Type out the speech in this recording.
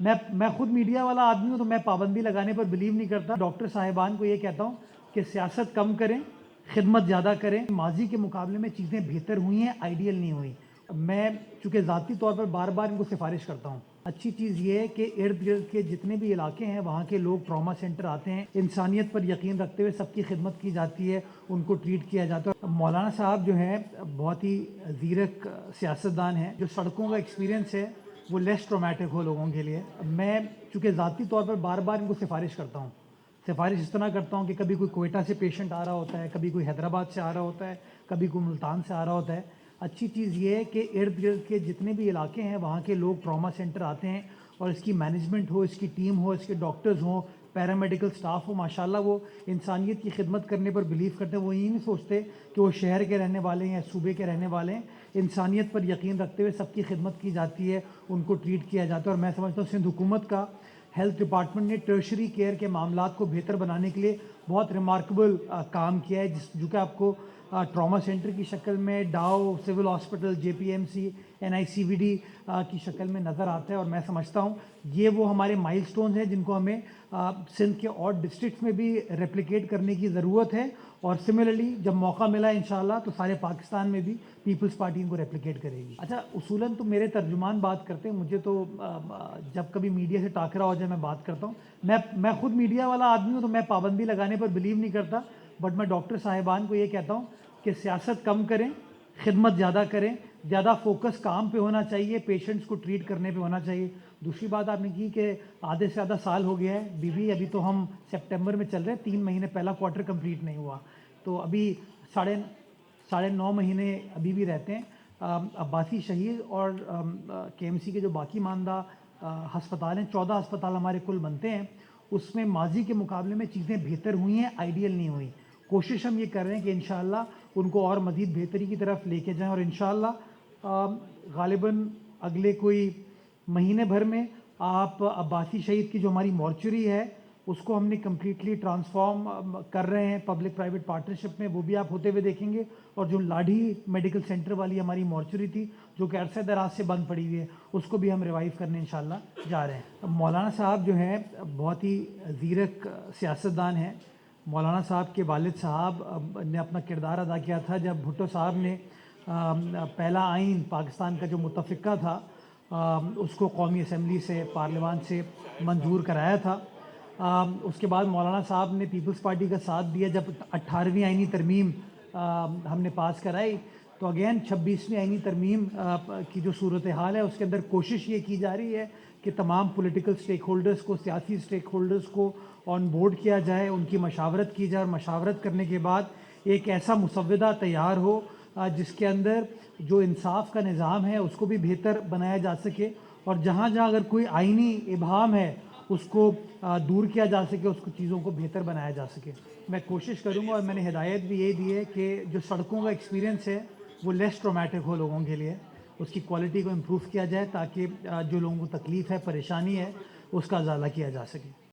میں خود میڈیا والا آدمی ہوں تو میں پابندی لگانے پر بلیو نہیں کرتا. ڈاکٹر صاحبان کو یہ کہتا ہوں کہ سیاست کم کریں، خدمت زیادہ کریں. ماضی کے مقابلے میں چیزیں بہتر ہوئی ہیں، آئیڈیل نہیں ہوئی. میں چونکہ ذاتی طور پر بار بار ان کو سفارش کرتا ہوں. اچھی چیز یہ ہے کہ ارد گرد کے جتنے بھی علاقے ہیں وہاں کے لوگ ٹراما سینٹر آتے ہیں، انسانیت پر یقین رکھتے ہوئے سب کی خدمت کی جاتی ہے، ان کو ٹریٹ کیا جاتا ہے. مولانا صاحب جو ہیں بہت ہی زیرک سیاستدان ہیں. جو سڑکوں کا ایکسپیرینس ہے وہ لیس ٹرومیٹک ہو لوگوں کے لیے. میں چونکہ ذاتی طور پر بار بار ان کو سفارش کرتا ہوں. سفارش اس طرح کرتا ہوں کہ کبھی کوئی کوئٹہ سے پیشنٹ آ رہا ہوتا ہے، کبھی کوئی حیدرآباد سے آ رہا ہوتا ہے، کبھی کوئی ملتان سے آ رہا ہوتا ہے. اچھی چیز یہ ہے کہ ارد گرد کے جتنے بھی علاقے ہیں وہاں کے لوگ ٹراما سینٹر آتے ہیں، اور اس کی مینجمنٹ ہو، اس کی ٹیم ہو، اس کے ڈاکٹرز ہوں، پیرامیڈیکل سٹاف ہو، ماشاءاللہ وہ انسانیت کی خدمت کرنے پر بلیو کرتے ہیں. وہ یہ نہیں سوچتے کہ وہ شہر کے رہنے والے ہیں یا صوبے کے رہنے والے ہیں. انسانیت پر یقین رکھتے ہوئے سب کی خدمت کی جاتی ہے، ان کو ٹریٹ کیا جاتا ہے. اور میں سمجھتا ہوں سندھ حکومت کا ہیلتھ ڈپارٹمنٹ نے ٹرشری کیئر کے معاملات کو بہتر بنانے کے لیے بہت ریمارکیبل کام کیا ہے، جو کہ آپ کو ٹراما سینٹر کی شکل میں، ڈاؤ سول ہاسپٹل، جے پی ایم سی، این آئی سی وی ڈی کی شکل میں نظر آتا ہے. اور میں سمجھتا ہوں یہ وہ ہمارے مائل سٹونز ہیں جن کو ہمیں سندھ کے اور ڈسٹرکٹس میں بھی ریپلیکیٹ کرنے کی ضرورت ہے. اور سملرلی جب موقع ملا انشاءاللہ تو سارے پاکستان میں بھی پیپلز پارٹی ان کو ریپلیکیٹ کرے گی. اچھا، اصولاً تو میرے ترجمان بات کرتے ہیں، مجھے تو جب کبھی میڈیا سے ٹاکرا ہو جائے میں بات کرتا ہوں. میں خود میڈیا والا آدمی ہوں تو میں پابندی لگانے پر بلیو نہیں کرتا. بٹ میں ڈاکٹر صاحبان کو یہ کہتا ہوں کہ سیاست کم کریں، خدمت زیادہ کریں. زیادہ فوکس کام پہ ہونا چاہیے، پیشنٹس کو ٹریٹ کرنے پہ ہونا چاہیے. دوسری بات آپ نے کی کہ آدھے سے زیادہ سال ہو گیا ہے. بیوی ابھی تو ہم سپٹمبر میں چل رہے ہیں، 3 مہینے پہلا کوارٹر کمپلیٹ نہیں ہوا، تو ابھی ساڑھے 9 مہینے ابھی بھی رہتے ہیں. عباسی شہید اور کے ایم سی کے جو باقی ماندہ ہسپتال ہیں، 14 ہسپتال ہمارے کل بنتے ہیں، اس میں ماضی کے مقابلے میں چیزیں بہتر ہوئی ہیں، آئیڈیل نہیں ہوئی. کوشش ہم یہ کر رہے ہیں کہ انشاءاللہ ان کو اور مزید بہتری کی طرف لے کے جائیں. اور انشاءاللہ غالباً اگلے کوئی مہینے بھر میں آپ عباسی شہید کی جو ہماری مورچری ہے اس کو ہم نے کمپلیٹلی ٹرانسفارم کر رہے ہیں پبلک پرائیویٹ پارٹنرشپ میں، وہ بھی آپ ہوتے ہوئے دیکھیں گے. اور جو لاڈھی میڈیکل سینٹر والی ہماری مورچری تھی جو کہ عرصہ دراز سے بند پڑی ہوئی ہے، اس کو بھی ہم ریوائیو کرنے انشاءاللہ جا رہے ہیں. مولانا صاحب جو ہیں بہت ہی زیرک سیاستدان ہیں. مولانا صاحب کے والد صاحب نے اپنا کردار ادا کیا تھا جب بھٹو صاحب نے پہلا آئین پاکستان کا جو متفقہ تھا اس کو قومی اسمبلی سے، پارلیمان سے منظور کرایا تھا. اس کے بعد مولانا صاحب نے پیپلز پارٹی کا ساتھ دیا جب 18ویں آئینی ترمیم ہم نے پاس کرائی. تو اگین 26ویں آئینی ترمیم کی جو صورتحال ہے اس کے اندر کوشش یہ کی جا رہی ہے کہ تمام پولیٹیکل سٹیک ہولڈرز کو، سیاسی سٹیک ہولڈرز کو آن بورڈ کیا جائے، ان کی مشاورت کی جائے، اور مشاورت کرنے کے بعد ایک ایسا مسودہ تیار ہو جس کے اندر جو انصاف کا نظام ہے اس کو بھی بہتر بنایا جا سکے، اور جہاں جہاں اگر کوئی آئینی ابہام ہے اس کو دور کیا جا سکے، اس کو چیزوں کو بہتر بنایا جا سکے. میں کوشش کروں گا، اور میں نے ہدایت بھی یہ دی ہے کہ جو سڑکوں کا ایکسپیرینس ہے وہ لیس ٹرومیٹک ہو لوگوں کے لیے، اس کی کوالٹی کو امپروو کیا جائے تاکہ جو لوگوں کو تکلیف ہے، پریشانی ہے، اس کا ازالہ کیا جا سکے.